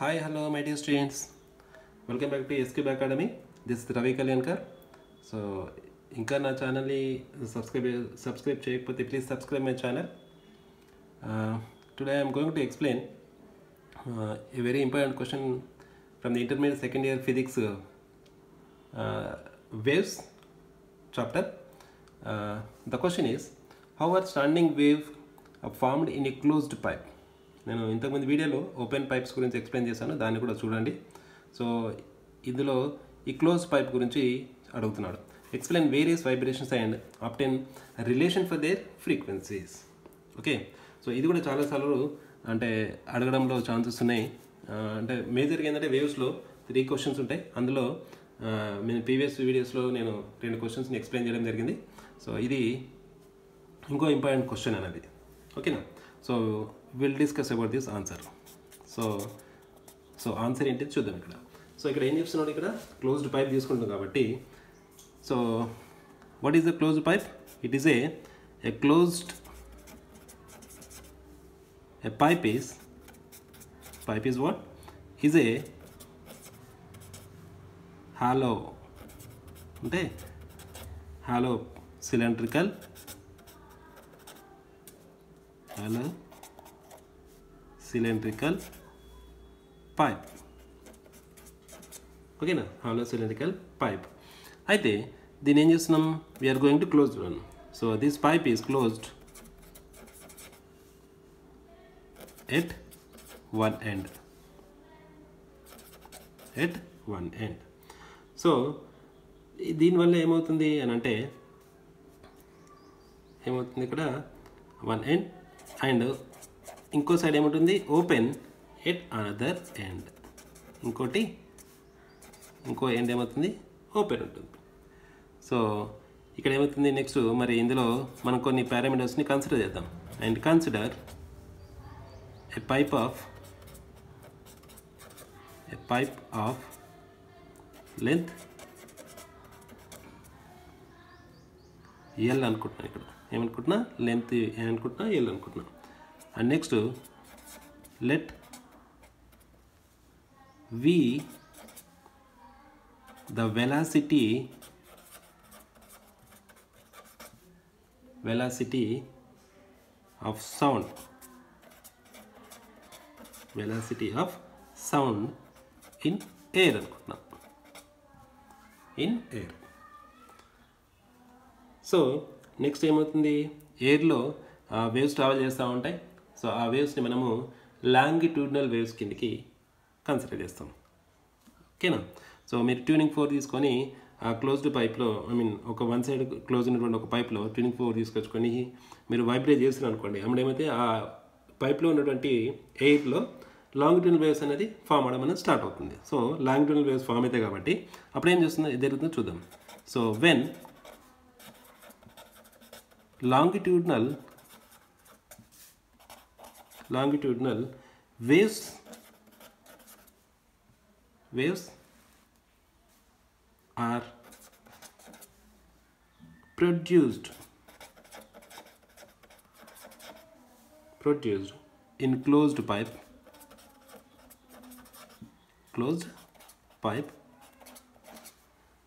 Hi, hello, my dear students. Welcome back to SQ Academy. This is Ravi Kalyankar. So, ఇంకా నా ఛానల్ని subscribe చేయకపోతే please subscribe my channel. Today I am going to explain a very important question from the intermediate second year physics waves chapter. The question is, how are standing wave formed in a closed pipe? నేను ఇంతకుముందు వీడియోలో open pipes గురించి explain చేశాను, దాన్ని కూడా చూడండి. So ఇందులో ఈ క్లోజ్ పైప్ గురించి అడుగుతున్నాడు. Explain various vibrations and obtain relation for their frequencies. Okay, so ఇది కూడా చాలాసార్లు అంటే అడగడంలో ఛాన్సెస్ ఉన్నాయి. అంటే మేజర్గా ఏంటంటే వేవ్స్లో 3 క్వశ్చన్స్ ఉంటాయి. అందులో నేను ప్రీవియస్ వీడియోస్లో నేను 2 క్వశ్చన్స్ని ఎక్స్ప్లెయిన్ చేయడం జరిగింది. సో ఇది ఇంకో ఇంపార్టెంట్ క్వశ్చన్ అనేది. ఓకేనా, so will discuss about this answer. So answer ఏంటి చూద్దాం. సో ఇక్కడ ఏం చెప్తున్నాడు, ఇక్కడ క్లోజ్డ్ పైప్ తీసుకుంటాం కాబట్టి. So what is the closed pipe? It is a closed pipe is what? Is a hollow, అంటే hollow cylindrical pipe. ఓకేనా, hollow cylindrical pipe. అయితే దీన్ని ఏం చేస్తున్నాం, we're going to close one. So this pipe is closed at one end. So దీనివల్ల ఏమవుతుంది అని అంటే, ఏమవుతుంది ఇక్కడ వన్ ఎండ్ అండ్ ఇంకో సైడ్ ఏముంటుంది, ఓపెన్ ఎట్ అనదర్ ఎండ్. ఇంకో ఎండ్ ఏమవుతుంది, ఓపెన్ ఉంటుంది. సో ఇక్కడ ఏమవుతుంది నెక్స్ట్, మరి ఇందులో మనం కొన్ని పారామీటర్స్ని కన్సిడర్ చేద్దాం. And consider a pipe of length L అనుకుంటున్నాను. ఇక్కడ ఏమనుకుంటున్నా, లెంత్ ఏమనుకుంటున్నా, L అనుకుంటున్నా. And next let V the velocity of sound in air అనుకుంటున్నాం, ఇన్ ఎయిర్. సో నెక్స్ట్ ఏమవుతుంది, ఎయిర్లో వేవ్స్ ట్రావెల్ చేస్తూ ఉంటాయి. సో ఆ వేవ్స్ని మనము లాంగిట్యూడినల్ వేవ్స్ కిందకి కన్సిడర్ చేస్తాం. ఓకేనా, సో మీరు ట్యూనింగ్ ఫోర్ తీసుకొని ఆ క్లోజ్డ్ పైప్లో, ఒక వన్ సైడ్ క్లోజ్ ఉన్నటువంటి ఒక పైప్లో ట్యూనింగ్ ఫోర్ తీసుకొచ్చుకొని మీరు వైబ్రేట్ చేస్తున్నారు అనుకోండి. అప్పుడేమైతే ఆ పైప్లో ఉన్నటువంటి ఎయిర్లో లాంగిట్యూడినల్ వేవ్స్ అనేది ఫామ్ అవడం అనేది స్టార్ట్ అవుతుంది. సో లాంగిట్యూడినల్ వేవ్స్ ఫామ్ అవుతాయి కాబట్టి అప్పుడు ఏం చేస్తుందో జరుగుతుందో చూద్దాం. So when longitudinal waves are produced in closed pipe.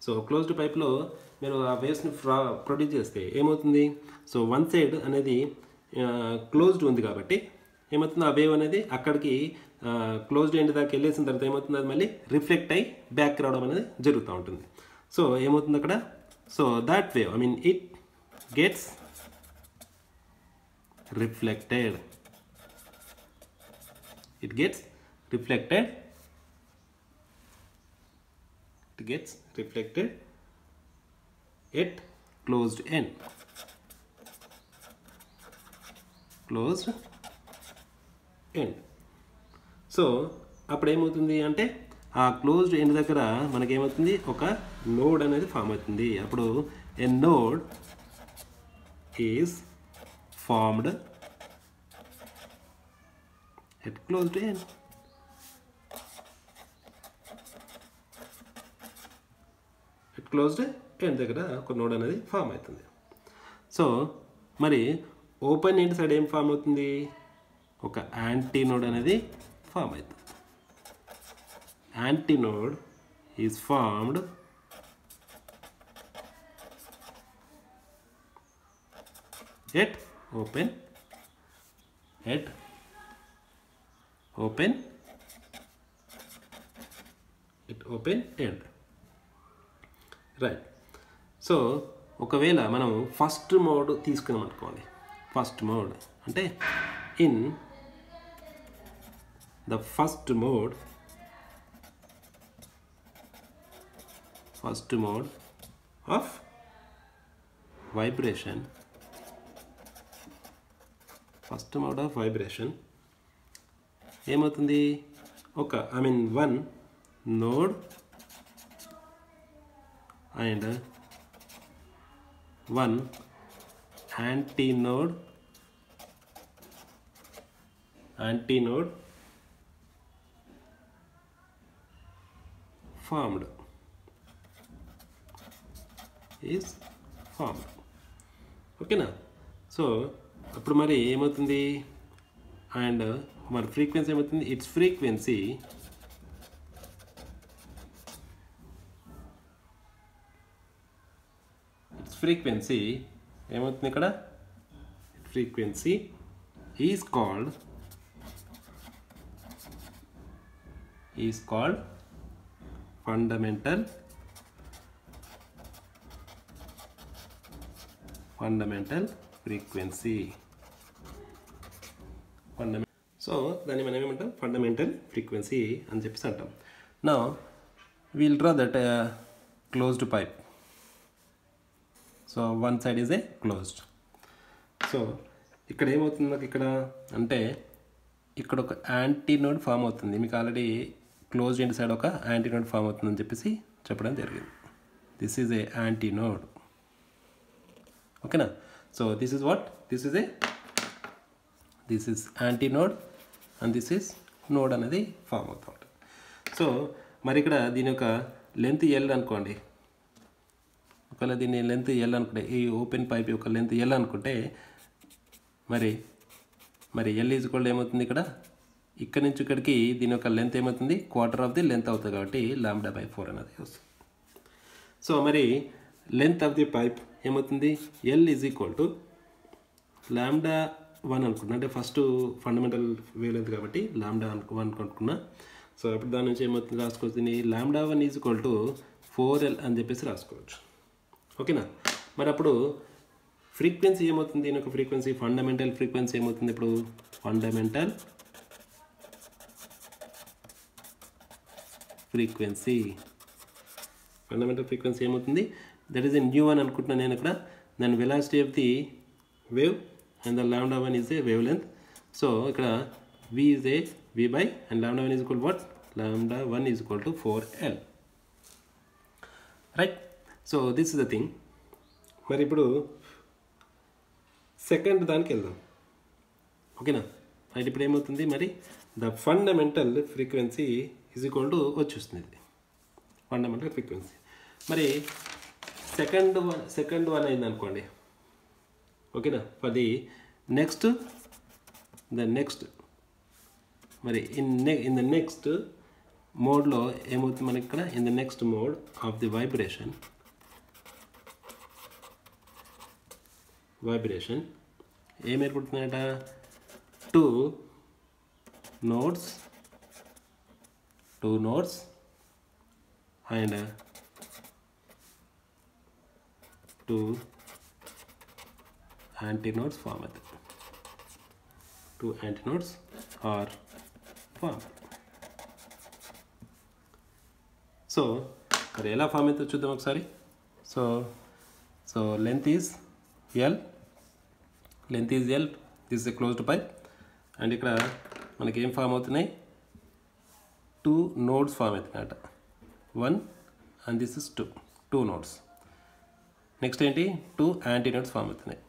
So closed పైప్లో మీరు ఆ వేవ్స్ని ప్రొడ్యూస్ చేస్తే ఏమవుతుంది, సో వన్ సైడ్ అనేది క్లోజ్డ్ ఉంది కాబట్టి ఏమవుతుంది, ఆ వేవ్ అనేది అక్కడికి క్లోజ్డ్ ఎండ్ దాకా వెళ్ళేసిన తర్వాత ఏమవుతుంది, అది మళ్ళీ రిఫ్లెక్ట్ అయ్యి బ్యాక్ రావడం అనేది జరుగుతూ ఉంటుంది. సో ఏమవుతుంది అక్కడ, so that wave, it gets reflected. At closed end. So అప్పుడు ఏమవుతుంది అంటే, ఆ క్లోజ్డ్ ఎండ్ దగ్గర మనకేమవుతుంది, ఒక నోడ్ అనేది ఫామ్ అవుతుంది. అప్పుడు a node is formed at closed end. దగ్గర ఒక నోడ్ అనేది ఫామ్ అవుతుంది. సో మరి ఓపెన్ ఎండ్ సైడ్ ఏం ఫామ్ అవుతుంది, ఒక యాంటీ నోడ్ అనేది ఫామ్ అవుతుంది. antinode is formed at open end. Right. So ఒకవేళ మనం ఫస్ట్ మోడ్ తీసుకున్నాం అనుకోండి. ఫస్ట్ మోడ్ అంటే in the first mode of vibration, ఏమవుతుంది, one node and one antinode is formed. ఓకేనా? సో అప్పుడు మరి ఏమవుతుంది, అండ్ మరి ఫ్రీక్వెన్సీ ఏమవుతుంది, ఇట్స్ ఫ్రీక్వెన్సీ ఏమవుతుంది ఇక్కడ, frequency is called fundamental frequency. So దాన్ని మనం ఏమంటాం, ఫండమెంటల్ ఫ్రీక్వెన్సీ అని చెప్పేసి అంటాం. Now we'll draw that closed pipe. So one side is a closed. So ఇక్కడ ఏమవుతుంది నాకు ఇక్కడ అంటే, ఇక్కడ ఒక యాంటీనోడ్ ఫామ్ అవుతుంది. మీకు ఆల్రెడీ క్లోజ్డ్ ఎండ్ సైడ్ ఒక యాంటీనోడ్ ఫామ్ అవుతుందని చెప్పేసి చెప్పడం జరిగింది. This is a antinode. ఓకేనా? So this is what, this is antinode and this is node అనేది ఫామ్ అవుతూ ఉంటుంది. సో మరి ఇక్కడ దీని యొక్క లెంత్ ఎల్ అనుకోండి. ఒకవేళ దీన్ని లెంత్ ఎల్ అనుకుంటే, ఈ ఓపెన్ పైప్ యొక్క లెంత్ ఎల్ అనుకుంటే, మరి ఎల్ ఈజ్వల్ ఏమవుతుంది, ఇక్కడ నుంచి ఇక్కడికి దీని యొక్క లెంత్ ఏమవుతుంది, క్వార్టర్ ఆఫ్ ది లెంత్ అవుతుంది. కాబట్టి λ/4 అనేది వస్తుంది. సో మరి లెంత్ ఆఫ్ ది పైప్ ఏమవుతుంది, ఎల్ ఈజ్ ఈక్వల్ టు λ1 అనుకుంటున్నా. అంటే ఫస్ట్ ఫండమెంటల్ వేవ్ లెంత్ కాబట్టి λ1 అనుకుంటున్నా. సో అప్పుడు దాని నుంచి ఏమవుతుంది రాసుకోవచ్చు, దీన్ని λ1 ఈజ్ ఈక్వల్ టు 4L అని చెప్పేసి రాసుకోవచ్చు. ఓకేనా? మరి అప్పుడు ఫ్రీక్వెన్సీ ఏమవుతుంది, దీని యొక్క ఫ్రీక్వెన్సీ ఫండమెంటల్ ఫ్రీక్వెన్సీ ఏమవుతుంది, ఇప్పుడు ఫండమెంటల్ ఫ్రీక్వెన్సీ ఏమవుతుంది, దట్ ఈస్ ఎ న్యూ1 అనుకుంటున్నాను నేను ఇక్కడ. దాని velocity of the wave and the λ1 is a wavelength. So ఇక్కడ v is a v/, and λ1 is equal what, λ1 is equal to 4L. Right. So this is the thing. మరి ఇప్పుడు second దానికి వెళ్దాం. ఓకేనా? రైట్. ఇప్పుడు ఏమవుతుంది, మరి the fundamental frequency is equal to వచ్చేస్తుంది ఫండమెంటల్ ఫ్రీక్వెన్సీ. మరి సెకండ్ వన్ అయింది అనుకోండి. ఓకేనా? ఫర్ ది నెక్స్ట్ మరి ఇన్ ద నెక్స్ట్ మోడ్లో ఏమవుతుంది మనకి ఇక్కడ, in the next mode of the vibration ఏం ఏర్పడుతుందట, two nodes and two antinodes form అవుతాయి. Two antinodes are form. So మరి ఎలా ఫామ్ అవుతుందో చూద్దాం ఒకసారి. So length is L, this is a closed pipe. And ఇక్కడ మనకి ఏం ఫామ్ అవుతున్నాయి, టూ నోడ్స్ ఫామ్ అవుతున్నాయట. 1 and this is 2 nodes. Next ఏంటి, 2 యాంటీనోడ్స్ ఫామ్ అవుతున్నాయి.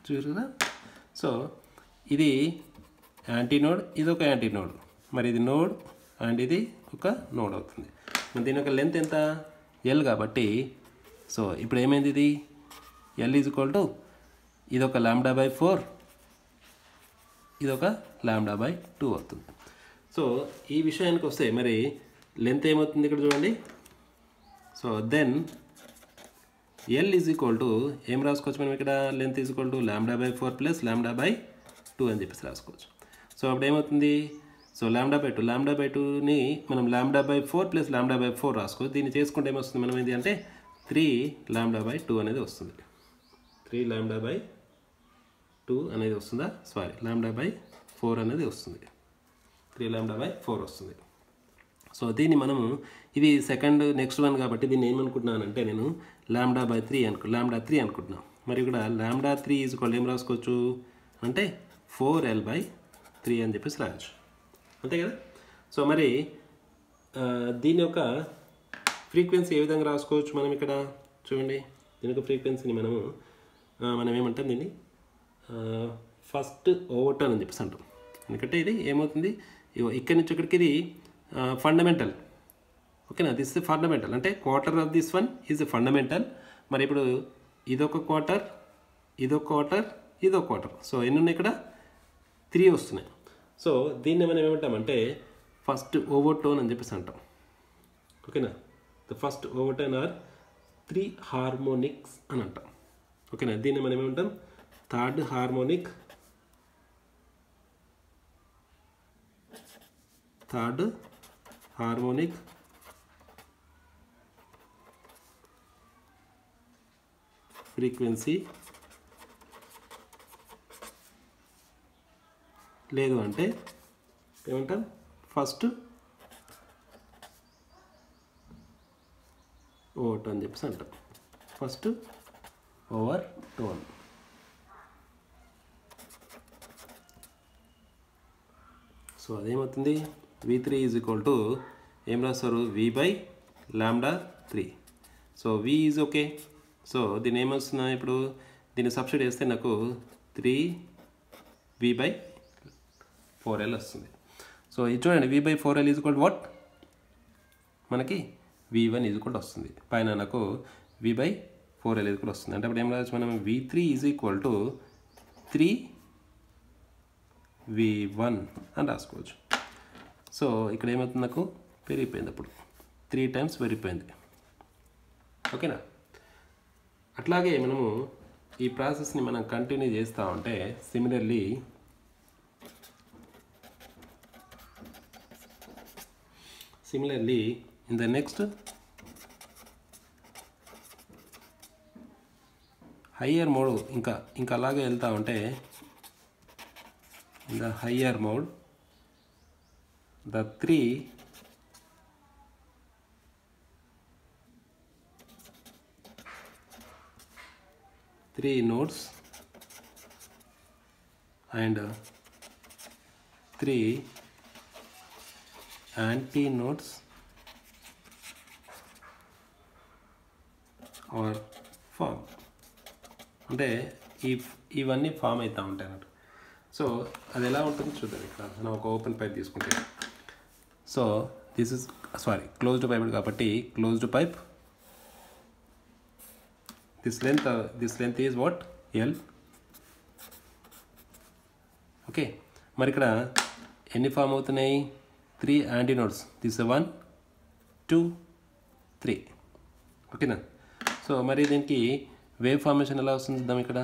చూసారా? సో ఇది యాంటీనోడ్, ఇది ఒక యాంటీనోడ్. మరి ఇది నోడ్ అండ్ ఇది ఒక నోడ్ అవుతుంది. మరి దీని యొక్క లెంత్ ఎంత, ఎల్ కాబట్టి. సో ఇప్పుడు ఏమైంది, ఇది ఎల్ ఈజ్ ఈక్వల్ టు, ఇది ఒక λ/4 ఇది ఒక λ/2 అవుతుంది. సో ఈ విషయానికి వస్తే మరి లెంత్ ఏమవుతుంది ఇక్కడ చూడండి. So then L is equal to ఏం రాసుకోవచ్చు మనం ఇక్కడ, length is equal to λ/4 plus λ/2 అని చెప్పేసి రాసుకోవచ్చు. సో అప్పుడు ఏమవుతుంది, సో λ/2ని మనం λ/4 ప్లస్ λ/4 రాసుకోవచ్చు. దీన్ని చేసుకుంటే ఏమొస్తుంది మనం ఏంటి అంటే 3λ/2 అనేది వస్తుంది. 3λ/2 అనేది వస్తుందా, సారీ λ/4 అనేది వస్తుంది. 3λ/4 వస్తుంది. సో దీన్ని మనము ఇది సెకండ్ నెక్స్ట్ వన్ కాబట్టి దీన్ని ఏమనుకుంటున్నానంటే నేను λ/3 అనుకుంటున్నాను. మరి ఇక్కడ λ3 ఈజ్ ఈక్వల్ ఏం రాసుకోవచ్చు అంటే 4l/3 అని చెప్పేసి రాయొచ్చు, అంతే కదా. సో మరి దీని యొక్క ఫ్రీక్వెన్సీ ఏ విధంగా రాసుకోవచ్చు మనం ఇక్కడ చూడండి. దీని యొక్క ఫ్రీక్వెన్సీని మనం ఏమంటాం, దీన్ని ఫస్ట్ ఓవర్టర్న్ అని చెప్పేసి అంటాం. ఎందుకంటే ఇది ఏమవుతుంది, ఇక్కడి నుంచి ఇక్కడికి ఇది ఫండమెంటల్, ఓకేనా. దిస్ ఇస్ ఫండమెంటల్ అంటే quarter of this one is fundamental. మరి ఇప్పుడు ఇదొక క్వార్టర్, ఇదొక క్వార్టర్, ఇదొక క్వార్టర్. సో ఎన్ని ఉన్నాయి ఇక్కడ, 3 వస్తున్నాయి. సో దీన్ని మనం ఏమంటామంటే ఫస్ట్ ఓవర్టోన్ అని చెప్పేసి అంటాం, ఓకేనా. The first overtone or 3 harmonics అని అంటాం, ఓకేనా. దీన్ని మనం ఏమంటాం థర్డ్ హార్మోనిక్ ఫ్రీక్వెన్సీ, లేదు అంటే ఏమంటాం ఫస్ట్ ఓవర్టోన్ అని చెప్పేసి అంటాం, ఫస్ట్ ఓవర్టోన్. సో అదేమవుతుంది, V3 ఈజ్ ఈక్వల్ టు ఏం రాస్తారు, V/λ3. So V is okay. So దీన్ని ఏమొస్తున్నా ఇప్పుడు దీన్ని సబ్స్టిట్యూట్ చేస్తే నాకు 3V/4L వస్తుంది. సో ఇది చూడండి, V/4L ఈజ్ ఈక్వల్ వాట్, మనకి V1 ఈజ్ ఈక్వల్ వస్తుంది. పైన నాకు V/4L ఈజ్ ఈక్వల్ వస్తుంది. అంటే అప్పుడు ఏం రావచ్చు మనం, V3 is equal to 3V1 అని రాసుకోవచ్చు. సో ఇక్కడ ఏమవుతుంది, నాకు పెరిగిపోయింది, అప్పుడు 3 టైమ్స్ పెరిగిపోయింది, ఓకేనా. అట్లాగే మనము ఈ ప్రాసెస్ని మనం కంటిన్యూ చేస్తూ ఉంటే similarly in the next higher mode ఇంకా అలాగే వెళ్తూ ఉంటే in the higher mode the 3 nodes and 3 antinodes are formed. అంటే ఇవన్నీ ఫామ్ అవుతూ ఉంటాయి అన్నట్టు. సో అది ఎలా ఉంటుందో చూద్దాం. ఇక్కడ మనం ఒక ఓపెన్ పైప్ తీసుకుంటే, so this is closed pipe కాబట్టి closed pipe, this length is what, L. Okay, మరి ఇక్కడ ఎన్ని ఫామ్ అవుతున్నాయి, 3 యాంటీనోడ్స్. దిస్ 1 2 3, ఓకేనా. సో మరి దీనికి వేవ్ ఫార్మేషన్ ఎలా వస్తుంది చూద్దాం. ఇక్కడ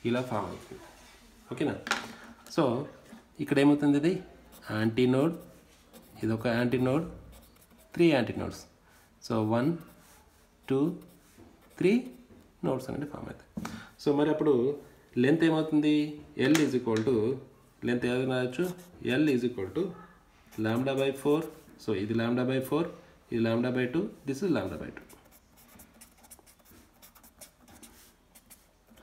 ఇలా ఫామ్ అవుతుంది, ఓకేనా. సో ఇక్కడ ఏమవుతుంది, ఇది యాంటీనోడ్, ఇదొక యాంటీనోడ్, 3 యాంటీనోడ్స్. సో 1 2 3 నోడ్స్ అనేది ఫామ్ అవుతాయి. సో మరి అప్పుడు లెంత్ ఏమవుతుంది, L is equal to, length ఏదైనా రాయొచ్చు, L is equal to λ/4. So ఇది λ/4, ఇది λ/2, దిస్ ఇస్ λ/2.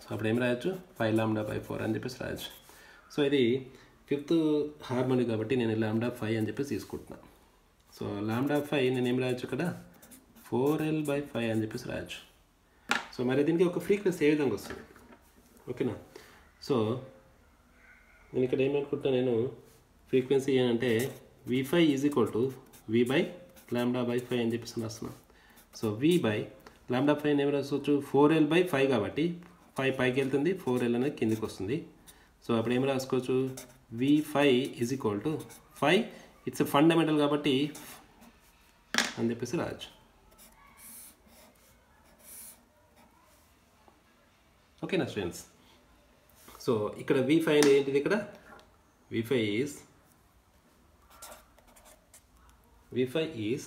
సో అప్పుడు ఏం రాయొచ్చు, 5λ/4 అని చెప్పేసి రాయొచ్చు. సో ఇది 5th హార్మోనిక్ కాబట్టి నేను λ5 అని చెప్పేసి తీసుకుంటున్నాను. సో λ5 నేను ఏం రాయొచ్చు ఇక్కడ, 4l/5 అని చెప్పేసి రాయొచ్చు. సో మరి దీనికి ఒక ఫ్రీక్వెన్సీ ఏ విధంగా వస్తుంది, ఓకేనా. సో నేను ఇక్కడ ఏమనుకుంటున్నాను, నేను ఫ్రీక్వెన్సీ ఏంటంటే V5 is equal to V/λ/5 అని చెప్పేసి రాస్తున్నాను. సో v బై లాంబ్డా 5 ఏమి రాసుకోవచ్చు 4l/5 కాబట్టి 5 పైకి వెళ్తుంది 4l అనేది కిందికి వస్తుంది. సో అప్పుడు ఏమి రాసుకోవచ్చు v5 is equal to 5 it's fundamental కాబట్టి అని చెప్పేసి రాయొచ్చు. ఓకేనా స్టూడెంట్స్. సో ఇక్కడ v5 అనేది ఏంటిది, ఇక్కడ v5 is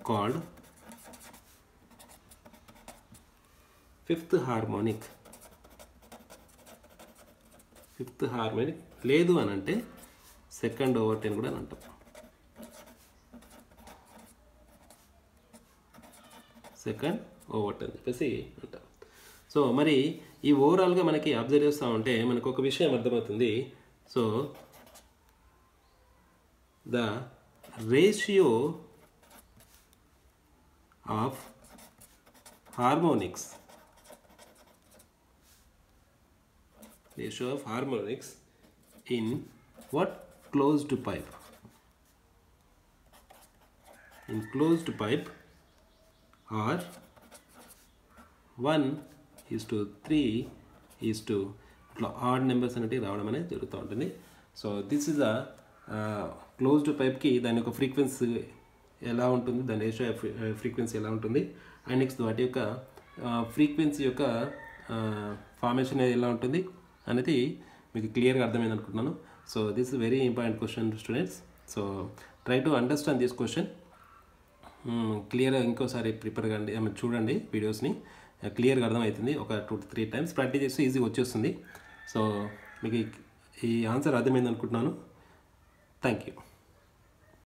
called fifth harmonic లేదు అని అంటే సెకండ్ ఓవర్ 10 కూడా అని అంటాం. సెకండ్ ఓవర్ 10 చెప్పేసి అంటాం. సో మరి ఈ ఓవరాల్గా మనకి అబ్జర్వ్ చేస్తూ ఉంటే మనకు ఒక విషయం అర్థమవుతుంది. So the ratio of harmonics in what closed pipe, in closed pipe are 1:3 ఇట్లా ఆడ్ నెంబర్స్ అనేవి రావడం అనేది జరుగుతూ ఉంటుంది. So this is a closed పైప్కి దాని యొక్క ఫ్రీక్వెన్సీ ఎలా ఉంటుంది, దాని రేషియో ఫ్రీక్వెన్సీ ఎలా ఉంటుంది, అండ్ నెక్స్ట్ వాటి యొక్క ఫ్రీక్వెన్సీ యొక్క ఫార్మేషన్ ఎలా ఉంటుంది అనేది మీకు క్లియర్గా అర్థమైంది అనుకుంటున్నాను. So this is very important question students. So try to understand this question క్లియర్గా. ఇంకోసారి ప్రిపేర్ కండి, చూడండి వీడియోస్ని, క్లియర్గా అర్థమవుతుంది. ఒక 2 to 3 times ప్రాక్టీస్ చేస్తే ఈజీగా వచ్చేస్తుంది. సో మీకు ఈ ఆన్సర్ అర్థమైంది అనుకుంటున్నాను. Thank you.